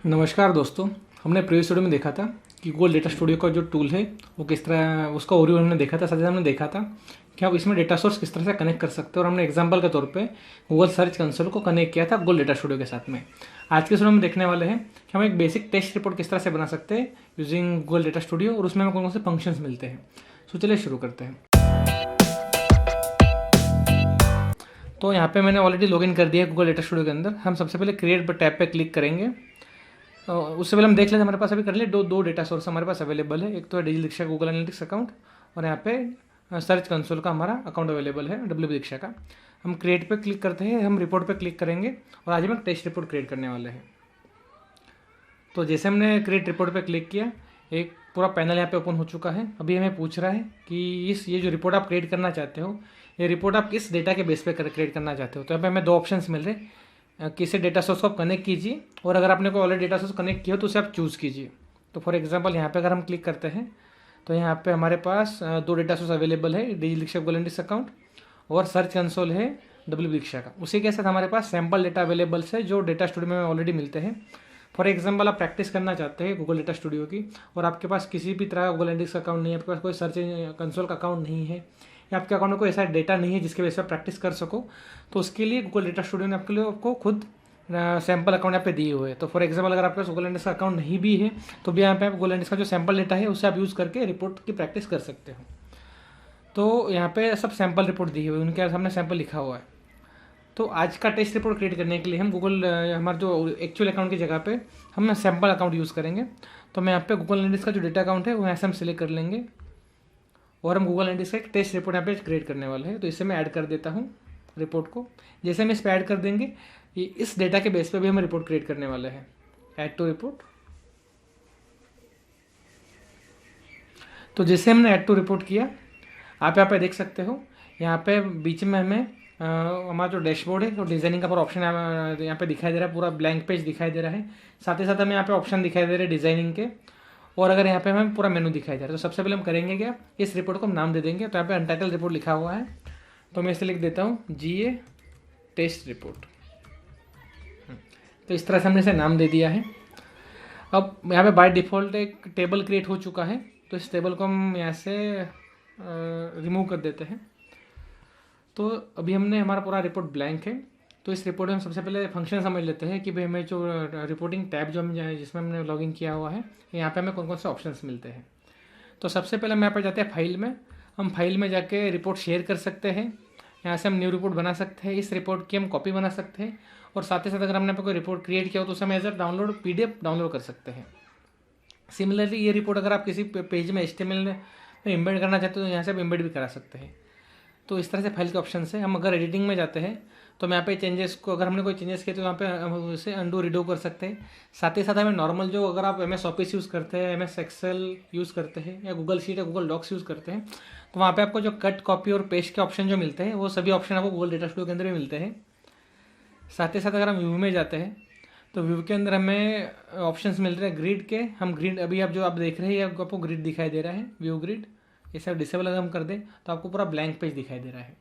नमस्कार दोस्तों। हमने प्रीवियस वीडियो में देखा था कि गूगल डेटा स्टूडियो का जो टूल है वो किस तरह उसका ओवरव्यू हमने देखा था। साथ ही हमने देखा था कि आप इसमें डेटा सोर्स किस तरह से कनेक्ट कर सकते हो और हमने एग्जांपल के तौर पे गूगल सर्च कंसोल को कनेक्ट किया था गूगल डेटा स्टूडियो के साथ में। आज के वीडियो में देखने वाले हैं कि हम एक बेसिक टेस्ट रिपोर्ट किस तरह से बना सकते हैं यूजिंग गूगल डेटा स्टूडियो और उसमें हमें कौन कौन से फंक्शंस मिलते हैं। तो चलिए शुरू करते हैं। तो यहाँ पे मैंने ऑलरेडी लॉगिन कर दिया है गूगल डेटा स्टूडियो के अंदर। हम सबसे पहले क्रिएट टैब पे क्लिक करेंगे। उससे पहले हम देख लेते हैं, हमारे पास अभी कर लिए दो डेटा सोर्स हमारे पास अवेलेबल है। एक तो है डिजिटल दीक्षा गूगल एनालिटिक्स अकाउंट और यहाँ पे सर्च कंसोल का हमारा अकाउंट अवेलेबल है डब्ल्यू दीक्षा का। हम क्रिएट पे क्लिक करते हैं, हम रिपोर्ट पे क्लिक करेंगे और आज हम एक टेस्ट रिपोर्ट क्रिएट करने वाले हैं। तो जैसे हमने क्रिएट रिपोर्ट पे क्लिक किया, एक पूरा पैनल यहाँ पे ओपन हो चुका है। अभी हमें पूछ रहा है कि ये जो रिपोर्ट आप क्रिएट करना चाहते हो, ये रिपोर्ट आप किस डेटा के बेस पे क्रिएट करना चाहते हो। तो यहाँ पे हमें दो ऑप्शंस मिल रहे हैं, किसी डेटा सोर्स को आप कनेक्ट कीजिए और अगर आपने कोई ऑलरेडी डेटा सोर्स कनेक्ट किया हो तो उसे आप चूज़ कीजिए। तो फॉर एग्जांपल यहाँ पे अगर हम क्लिक करते हैं तो यहाँ पे हमारे पास दो डेटा सोर्स अवेलेबल है, डिजिटल दीक्षा गूगल एनालिटिक्स अकाउंट और सर्च कंसोल है डब्ल्यू दीक्षा का। उसी के साथ हमारे पास सैम्पल डेटा अवेलेबल्स है जो डेटा स्टूडियो में ऑलरेडी मिलते हैं। फॉर एग्जांपल आप प्रैक्टिस करना चाहते हैं गूगल डेटा स्टूडियो की और आपके पास किसी भी तरह का गूगल एनालिटिक्स अकाउंट नहीं है, आपके पास कोई सर्च कंसोल का अकाउंट नहीं है या आपके अकाउंट में कोई ऐसा डेटा नहीं है जिसके वजह से आप प्रैक्टिस कर सको, तो उसके लिए गूगल डेटा स्टूडियो ने आपके लिए आपको खुद सैम्पल अकाउंट यहाँ पे दिए हुए हैं। तो फॉर एग्जांपल अगर आपके पास गूगल एनालिटिक्स का अकाउंट नहीं भी है तो भी यहाँ पे आप गूगल एनालिटिक्स का जो सैम्पल डेटा है उसे आप यूज़ करके रिपोर्ट की प्रैक्टिस कर सकते हो। तो यहाँ पे सब सैम्पल रिपोर्ट दी हुई है, उनके सामने सैम्पल लिखा हुआ है। तो आज का टेस्ट रिपोर्ट क्रिएट करने के लिए हम गूगल हमारे जो एक्चुअल अकाउंट की जगह पे हम सैम्पल अकाउंट यूज़ करेंगे। तो मैं यहाँ पे गूगल एनालिटिक्स का जो डेटा अकाउंट है वो यहाँ से हम सिलेक्ट कर लेंगे और हम गूगल एनालिटिक्स का एक टेस्ट रिपोर्ट यहाँ पे क्रिएट करने वाले हैं। तो इसे मैं ऐड कर देता हूँ रिपोर्ट को। जैसे हम इस पर ऐड कर देंगे, ये इस डेटा के बेस पे भी हम रिपोर्ट क्रिएट करने वाले हैं। Add to report. तो जैसे हमने ऐड टू रिपोर्ट किया, आप यहाँ पे देख सकते हो, यहाँ पे बीच में हमें हमारा जो डैशबोर्ड है तो डिज़ाइनिंग का पूरा ऑप्शन यहाँ पे दिखाई दे रहा है, पूरा ब्लैंक पेज दिखाई दे रहा है। साथ ही साथ हमें यहाँ पे ऑप्शन दिखाई दे रहे हैं डिज़ाइनिंग के और अगर यहाँ पे हमें पूरा मेनू दिखाई दे रहा है। तो सबसे पहले हम करेंगे क्या, इस रिपोर्ट को हम नाम दे देंगे। तो यहाँ पे अनटाइटल रिपोर्ट लिखा हुआ है तो मैं इसे लिख देता हूँ GA टेस्ट रिपोर्ट। तो इस तरह से हमने इसे नाम दे दिया है। अब यहाँ पे बाय डिफ़ॉल्ट एक टेबल क्रिएट हो चुका है, तो इस टेबल को हम यहाँ से रिमूव कर देते हैं। तो अभी हमने हमारा पूरा रिपोर्ट ब्लैंक है। तो इस रिपोर्ट में हम सबसे पहले फंक्शन समझ लेते हैं कि भाई हमें जो रिपोर्टिंग टैब जो हम जिसमें हमने लॉगिन किया हुआ है, यहाँ पे हमें कौन कौन से ऑप्शंस मिलते हैं। तो सबसे पहले हम यहाँ पर जाते हैं फाइल में। हम फाइल में जाके रिपोर्ट शेयर कर सकते हैं, यहाँ से हम न्यू रिपोर्ट बना सकते हैं, इस रिपोर्ट की हम कॉपी बना सकते हैं और साथ ही साथ अगर हमने यहाँ पे कोई रिपोर्ट क्रिएट किया हो तो उसे हम as a download PDF download कर सकते हैं। सिमिलरली ये रिपोर्ट अगर आप किसी पेज में HTML में इम्बेड करना चाहते हो तो यहाँ से आप इम्बेड भी करा सकते हैं। तो इस तरह से फाइल के ऑप्शन से हम अगर एडिटिंग में जाते हैं तो मैं यहाँ पे चेंजेस को, अगर हमने कोई चेंजेस किए तो यहाँ पे हम उसे अंडू रिडू कर सकते हैं। साथ ही साथ हमें नॉर्मल जो, अगर आप MS ऑफिस यूज़ करते हैं, MS एक्सेल यूज़ करते हैं या गूगल शीट या गूगल डॉक्स यूज़ करते हैं तो वहाँ पे आपको जो कट, कॉपी और पेस्ट के ऑप्शन जो मिलते हैं वो सभी ऑप्शन आपको गूगल डेटा स्टूडियो के अंदर भी मिलते हैं। साथ ही साथ अगर हम व्यू में जाते हैं तो व्यू के अंदर हमें ऑप्शंस मिल रहे हैं ग्रिड के। हम ग्रिड, अभी आप जो आप देख रहे हैं आपको ग्रिड दिखाई दे रहा है, व्यू ग्रिड। ये सब डिसेबल अगर हम कर दें तो आपको पूरा ब्लैंक पेज दिखाई दे रहा है।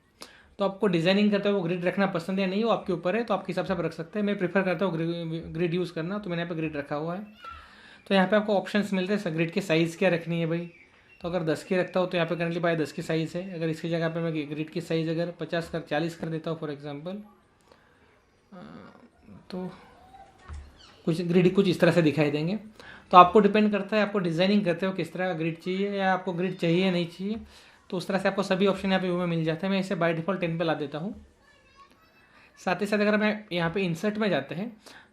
तो आपको डिज़ाइनिंग करते हुए वो ग्रिड रखना पसंद है या नहीं, वो आपके ऊपर है, तो आपके हिसाब से आप रख सकते हैं। मैं प्रीफर करता हूँ ग्रिड यूज़ करना, तो मैंने यहाँ पे ग्रिड रखा हुआ है। तो यहाँ पे आपको ऑप्शंस मिलते हैं ग्रिड की साइज़ क्या रखनी है भाई। तो अगर 10 की रखता हूँ तो यहाँ पे करंटली बाय 10 की साइज़ है। अगर इसकी जगह पे मैं ग्रिड की साइज़ अगर 40 कर देता हूँ फॉर एग्जांपल, तो कुछ ग्रिड कुछ इस तरह से दिखाई देंगे। तो आपको डिपेंड करता है आपको डिज़ाइनिंग करते हो किस तरह का ग्रिड चाहिए या आपको ग्रिड चाहिए या नहीं चाहिए। तो उस तरह से आपको सभी ऑप्शन यहाँ पे व्यू में मिल जाते हैं। मैं इसे बाय डिफ़ॉल्ट 10 पे ला देता हूँ। साथ ही साथ अगर मैं यहाँ पे इंसर्ट में जाते हैं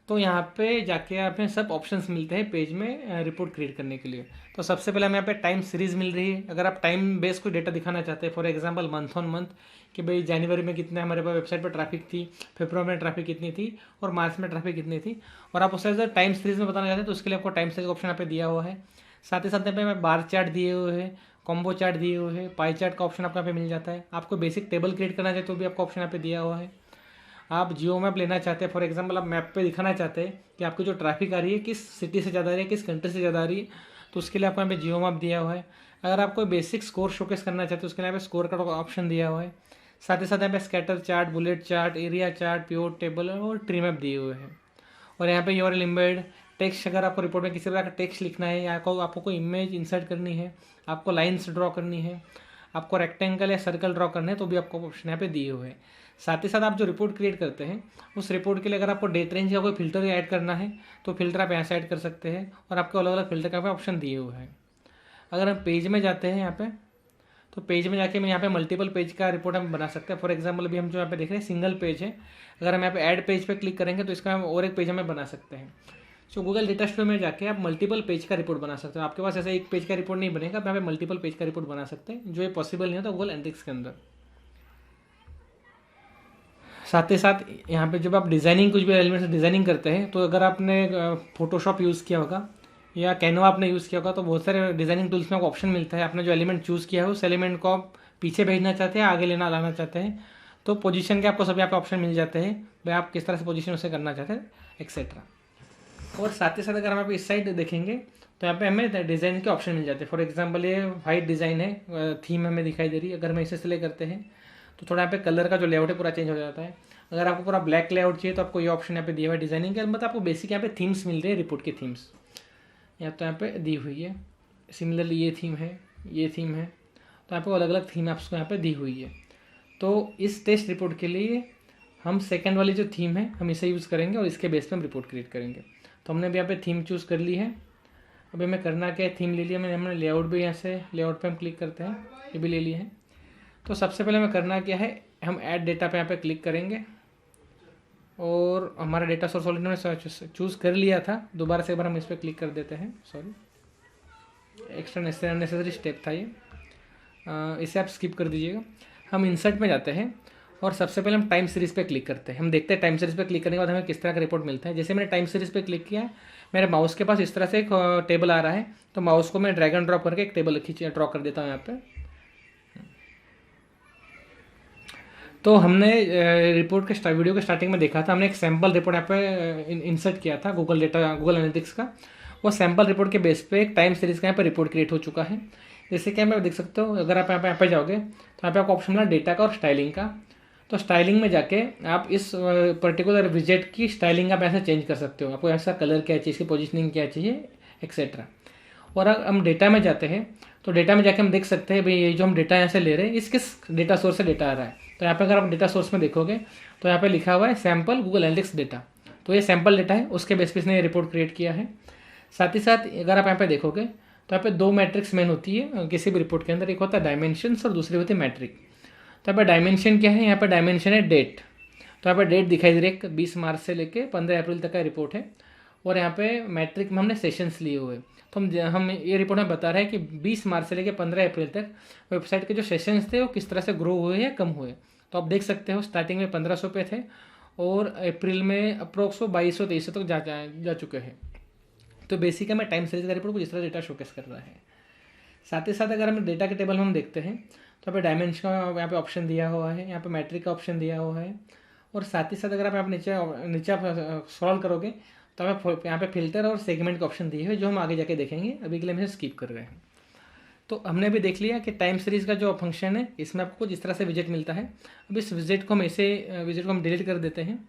तो यहाँ पे जाके आप में सब ऑप्शंस मिलते हैं पेज में रिपोर्ट क्रिएट करने के लिए। तो सबसे पहले हमें यहाँ पे टाइम सीरीज़ मिल रही है। अगर आप टाइम बेस कोई डेटा दिखाना चाहते हैं, for example month on month, कि भाई जनवरी में कितना हमारे पास वेबसाइट पर ट्रैफिक थी, फरवरी में ट्रैफिक कितनी थी और मार्च में ट्रैफिक कितनी थी, और आप उसे अगर टाइम सीरीज़ में बताना चाहते हैं तो उसके लिए आपको टाइम सीरीज ऑप्शन यहाँ पे दिया हुआ है। साथ ही साथ यहाँ पे मैं बार चार्ट दिए हुए हैं, कॉम्बो चार्ट दिए हुए हैं, पाई चार्ट का ऑप्शन आपको यहाँ पे मिल जाता है। आपको बेसिक टेबल क्रिएट करना चाहते तो भी आपको ऑप्शन यहाँ पे दिया हुआ है। आप जियो मैप लेना चाहते हैं, फॉर एग्जांपल आप मैप पे दिखाना चाहते हैं कि आपकी जो ट्रैफिक आ रही है किस सिटी से ज़्यादा आ रही है, किस कंट्री से ज़्यादा आ रही है, तो उसके लिए आपको यहाँ पे जियो मैप दिया हुआ है। अगर आप कोई बेसिक स्कोर शोकेस करना चाहते हैं उसके लिए यहाँ पे स्कोर का ऑप्शन दिया हुआ है। साथ ही साथ यहाँ पे scatter chart, bullet chart, area chart, pure table और ट्री मैप दिए हुए हैं। और यहाँ पे यूआरएल एम्बेड, टेक्स्ट, अगर आपको रिपोर्ट में किसी प्रकार का टेक्स्ट लिखना है या आपको कोई इमेज इंसर्ट करनी है, आपको लाइन्स ड्रॉ करनी है, आपको रेक्टेंगल या सर्कल ड्रॉ करना है, तो भी आपको ऑप्शन यहाँ पे दिए हुए हैं। साथ ही साथ आप जो रिपोर्ट क्रिएट करते हैं उस रिपोर्ट के लिए अगर आपको डेट रेंज का कोई फिल्टर ऐड करना है तो फिल्टर आप यहाँ से ऐड कर सकते हैं, और आपको अलग अलग फिल्टर का ऑप्शन दिए हुए हैं। अगर हम पेज में जाते हैं यहाँ पे, तो पेज में जाके मैं यहाँ पे मल्टीपल पेज का रिपोर्ट हम बना सकते हैं। फॉर एग्जांपल अभी हम जो यहाँ पे देख रहे हैं सिंगल पेज है, अगर हम यहाँ पे ऐड पेज पे क्लिक करेंगे तो इसका हम और एक पेज हमें बना सकते हैं। सो गूगल डेटा स्टूडियो में जाके आप मल्टीपल पेज का रिपोर्ट बना सकते हो। आपके पास ऐसा एक पेज का रिपोर्ट नहीं बनेगा, आप यहाँ पे मल्टीपल पेज का रिपोर्ट बना सकते हैं, जो ये पॉसिबल नहीं होता गूगल एनालिटिक्स के अंदर। साथ ही साथ यहाँ पे जब आप डिज़ाइनिंग कुछ भी एलिमेंट से डिज़ाइनिंग करते हैं, तो अगर आपने फोटोशॉप यूज़ किया होगा या कैनवा आपने यूज़ किया होगा तो बहुत सारे डिज़ाइनिंग टूल्स में आपको ऑप्शन मिलता है। आपने जो एलिमेंट चूज़ किया है उस एलिमेंट को आप पीछे भेजना चाहते हैं, आगे लाना चाहते हैं, तो पोजीशन के आपको सभी यहाँ पे ऑप्शन मिल जाते हैं, भाई आप किस तरह से पोजीशन उसे करना चाहते हैं एक्सेट्रा। और साथ ही साथ अगर हम आप इस साइड देखेंगे तो यहाँ पे हमें डिज़ाइन के ऑप्शन मिल जाते हैं। फॉर एग्जांपल ये वाइट डिज़ाइन है, थीम हमें दिखाई दे रही है, अगर हम इसे सिलेक्ट करते हैं तो थोड़ा यहाँ पे कलर का जो लेआउट है पूरा चेंज हो जाता है। अगर आपको पूरा ब्लैक लेआउट चाहिए तो आपको ये ऑप्शन यहाँ पे दिया हुआ है डिज़ाइनिंग के, मतलब आपको बेसिक यहाँ पे थीम्स मिल रही है, रिपोर्ट की थीम्स यहाँ तो यहाँ पे दी हुई है। सिमिलरली ये थीम है, ये थीम है, तो आपको अलग अलग थीम आपको यहाँ पे दी हुई है। तो इस टेस्ट रिपोर्ट के लिए हम सेकंड वाली जो थीम है हम इसे यूज़ करेंगे और इसके बेस पे हम रिपोर्ट क्रिएट करेंगे। तो हमने भी यहाँ पे थीम चूज़ कर ली है। अभी हमें करना क्या है, थीम ले लिया हमने लेआउट भी यहाँ से लेआउट पे हम क्लिक करते हैं, ये भी ले लिया है। तो सबसे पहले हमें करना क्या है, हम ऐड डेटा पे यहाँ पे क्लिक करेंगे और हमारा डेटा सोर्स ऑलरेडी हमने चूज़ कर लिया था, दोबारा से एक बार हम इस पर क्लिक कर देते हैं। सॉरी, एक्स्ट्रा नेसेसरी स्टेप था ये, इसे आप स्किप कर दीजिएगा। हम इंसर्ट में जाते हैं और सबसे पहले हम टाइम सीरीज़ पे क्लिक करते हैं। हम देखते हैं टाइम सीरीज़ पे क्लिक करने के बाद हमें किस तरह का रिपोर्ट मिलता है। जैसे मैंने टाइम सीरीज़ पे क्लिक किया, मेरे माउस के पास इस तरह से एक टेबल आ रहा है, तो माउस को मैं ड्रैग एंड ड्रॉप करके एक टेबल ड्रॉ कर देता हूँ यहाँ पे। तो हमने रिपोर्ट के वीडियो के स्टार्टिंग में देखा था, हमने एक सैम्पल रिपोर्ट यहाँ पे इंसर्ट किया था गूगल एनालिटिक्स का। वो सैम्पल रिपोर्ट के बेस पे एक टाइम सीरीज़ का यहाँ पे रिपोर्ट क्रिएट हो चुका है। जैसे कि आप देख सकते हो, अगर आप यहाँ पे जाओगे तो यहाँ पे आपको ऑप्शन मिला डेटा का और स्टाइलिंग का। तो स्टाइलिंग में जाके आप इस पर्टिकुलर विजेट की स्टाइलिंग आप ऐसे चेंज कर सकते हो, आपको ऐसा कलर क्या चाहिए, इसकी पोजिशनिंग क्या चाहिए एक्सेट्रा। और अगर हम डेटा में जाते हैं तो डेटा में जाके हम देख सकते हैं भाई ये जो हम डेटा यहाँ से ले रहे हैं इस किस डेटा सोर्स से डेटा आ रहा है। तो यहाँ पे अगर आप डेटा सोर्स में देखोगे तो यहाँ पे लिखा हुआ है सैम्पल गूगल एनालिटिक्स डेटा, तो ये सैम्पल डेटा है, उसके बेस पे इसने ये रिपोर्ट क्रिएट किया है। साथ ही साथ अगर आप यहाँ पे देखोगे तो यहाँ पे दो मैट्रिक्स मेन होती है किसी भी रिपोर्ट के अंदर, एक होता है डायमेंशंस और दूसरी होती है मैट्रिक। तो यहाँ पे डायमेंशन क्या है, यहाँ पे डायमेंशन है डेट। तो यहाँ पे डेट दिखाई दे रही है 20 मार्च से लेके 15 अप्रैल तक का रिपोर्ट है, और यहाँ पे मैट्रिक में हमने सेशंस लिए हुए। तो हम ये रिपोर्ट में बता रहे हैं कि 20 मार्च से लेकर 15 अप्रैल तक वेबसाइट के जो सेशंस थे वो किस तरह से ग्रो हुए या कम हुए। तो आप देख सकते हो स्टार्टिंग में 1500 पे थे और अप्रैल में अप्रोक्स 2200-2300 तक जा चुके हैं। तो बेसिक हमें टाइम सीरीज का रिपोर्ट को इस तरह डेटा शोकेस कर रहा है। साथ ही साथ अगर हम डेटा के टेबल में हम देखते हैं तो यहाँ पे डायमेंशन का यहाँ पे ऑप्शन दिया हुआ है, यहाँ पे मैट्रिक का ऑप्शन दिया हुआ है, और साथ ही साथ अगर आप नीचे आप स्क्रॉल करोगे तो हमें यहाँ पे फिल्टर और सेगमेंट का ऑप्शन दिए हुए जो हम आगे जाके देखेंगे, अभी के लिए हम इसे स्किप कर रहे हैं। तो हमने भी देख लिया कि टाइम सीरीज़ का जो फंक्शन है इसमें आपको जिस तरह से विजेट मिलता है। अब इस विजेट को हम डिलीट कर देते हैं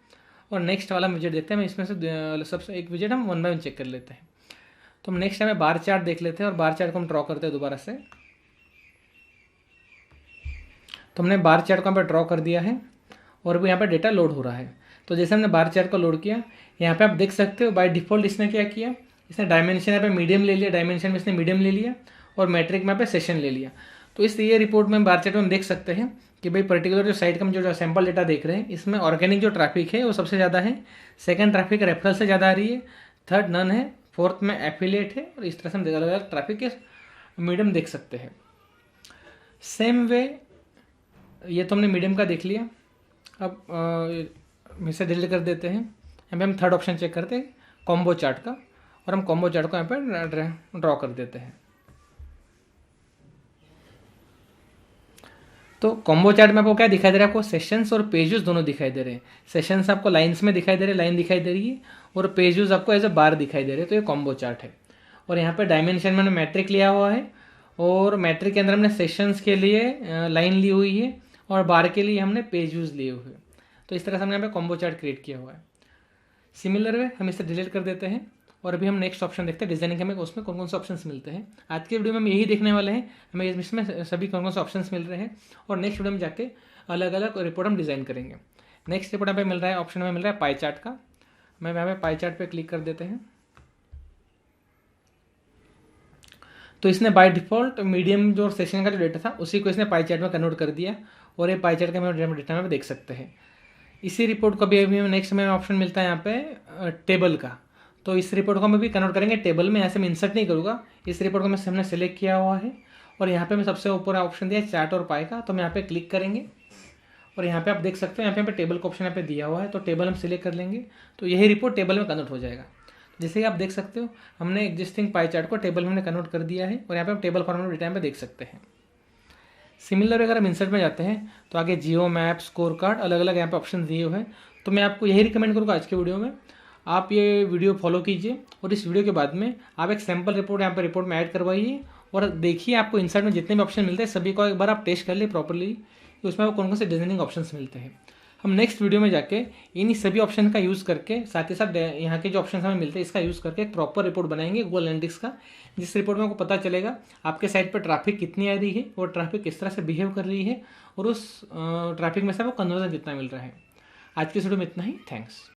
और नेक्स्ट वाला विजेट देखते हैं। इसमें से सबसे एक विजेट हम 1 बाय 1 चेक कर लेते हैं। तो हम नेक्स्ट हमें बार चार्ट देख लेते हैं और बार चार्ट को हम ड्रॉ करते हैं दोबारा से। तो हमने बार चार्ट को यहाँ पर ड्रॉ कर दिया है और भी यहाँ पर डेटा लोड हो रहा है। तो जैसे हमने बार चार्ट को लोड किया, यहाँ पे आप देख सकते हो बाय डिफ़ॉल्ट इसने क्या किया, इसने डायमेंशन यहाँ पे मीडियम ले लिया, डायमेंशन में इसने मीडियम ले लिया और मैट्रिक में यहाँ पे सेशन ले लिया। तो इस ये रिपोर्ट में बार चार्ट में हम देख सकते हैं कि भाई पर्टिकुलर जो साइट का हम जो सैम्पल डेटा देख रहे हैं इसमें ऑर्गेनिक जो ट्रैफिक है वो सबसे ज़्यादा है, सेकंड ट्रैफिक रेफरल से ज़्यादा आ रही है, थर्ड नन है, फोर्थ में एफिलिएट है, और इस तरह से हम अलग अलग ट्रैफिक के मीडियम देख सकते हैं। सेम वे ये तो हमने मीडियम का देख लिया। अब इसे डिलीट कर देते हैं। यहाँ पे हम थर्ड ऑप्शन चेक करते हैं कॉम्बो चार्ट का, और हम कॉम्बो चार्ट को यहाँ पे ड्रॉ कर देते हैं। तो कॉम्बो चार्ट में आपको क्या दिखाई दे रहा है, आपको सेशंस और पेजेस दोनों दिखाई दे रहे हैं। सेशंस आपको लाइंस में दिखाई दे रहे हैं, लाइन दिखाई दे रही है, और पेजेस आपको एज ए बार दिखाई दे रहे हैं। तो ये कॉम्बो चार्ट है। और यहाँ पे डायमेंशन में मैट्रिक लिया हुआ है, और मैट्रिक के अंदर हमने सेशंस के लिए लाइन ली हुई है, और बार के लिए हमने पेजेस लिए हुए हैं। तो इस तरह से हमने यहाँ पे कॉम्बो चार्ट क्रिएट किया हुआ है। सिमिलर वे हम इसे डिलीट कर देते हैं और अभी हम नेक्स्ट ऑप्शन देखते हैं डिजाइनिंग, हमें उसमें कौन कौन से ऑप्शंस मिलते हैं। आज के वीडियो में हम यही देखने वाले हैं, हमें इसमें सभी कौन कौन से ऑप्शंस मिल रहे हैं, और नेक्स्ट वीडियो में जाके अलग अलग रिपोर्ट हम डिज़ाइन करेंगे। नेक्स्ट रिपोर्ट यहाँ पे मिल रहा है, ऑप्शन में मिल रहा है पाई चार्ट का। मैं यहाँ पे पाई चार्ट पे क्लिक कर देते हैं। तो इसने बाय डिफ़ॉल्ट मीडियम जो सेशन का जो डेटा था उसी को इसने पाई चार्ट में कन्वर्ट कर दिया, और ये पाई चार्ट का हम डेटा में देख सकते हैं। इसी रिपोर्ट को भी अभी नेक्स्ट में ऑप्शन मिलता है यहाँ पे टेबल का। तो इस रिपोर्ट को हम अभी कन्वर्ट करेंगे टेबल में। यहाँ से मैं इंसर्ट नहीं करूँगा, इस रिपोर्ट को हमने सेलेक्ट किया हुआ है, और यहाँ पे मैं सबसे ऊपर ऑप्शन दिया है चार्ट और पाई का। तो हम यहाँ पे क्लिक करेंगे, और यहाँ पे आप देख सकते हो यहाँ पे टेबल का ऑप्शन यहाँ पे दिया हुआ है। तो टेबल हम सिलेक्ट कर लेंगे, तो यही रिपोर्ट टेबल में कन्वर्ट हो जाएगा। जैसे कि आप देख सकते हो हमने एग्जिस्टिंग पाई चार्ट को टेबल में कन्वर्ट कर दिया है, और यहाँ पे हम टेबल फॉर्मेट डेटा में देख सकते हैं। सिमिलर अगर हम इंसर्ट में जाते हैं तो आगे जियो मैप, स्कोर कार्ड, अलग अलग यहाँ पे ऑप्शन दिए हुए हैं। तो मैं आपको यही रिकमेंड करूँगा आज के वीडियो में आप ये वीडियो फॉलो कीजिए, और इस वीडियो के बाद में आप एक सैम्पल रिपोर्ट यहाँ पर रिपोर्ट में ऐड करवाइए, और देखिए आपको इंसर्ट में जितने भी ऑप्शन मिलते हैं सभी को एक बार आप टेस्ट कर लिए प्रॉपरली कि उसमें आपको कौन कौन से डिजाइनिंग ऑप्शंस मिलते हैं। हम नेक्स्ट वीडियो में जाके इन सभी ऑप्शन का यूज़ करके, साथ ही साथ यहाँ के जो ऑप्शन हमें मिलते हैं इसका यूज़ करके एक प्रॉपर रिपोर्ट बनाएंगे गूगल एनालिटिक्स का, जिस रिपोर्ट में आपको पता चलेगा आपके साइट पर ट्रैफिक कितनी आ रही है, और ट्रैफिक किस तरह से बिहेव कर रही है, और उस ट्रैफिक में से आपको कन्वर्जन कितना मिल रहा है। आज की इस वीडियो में इतना ही, थैंक्स।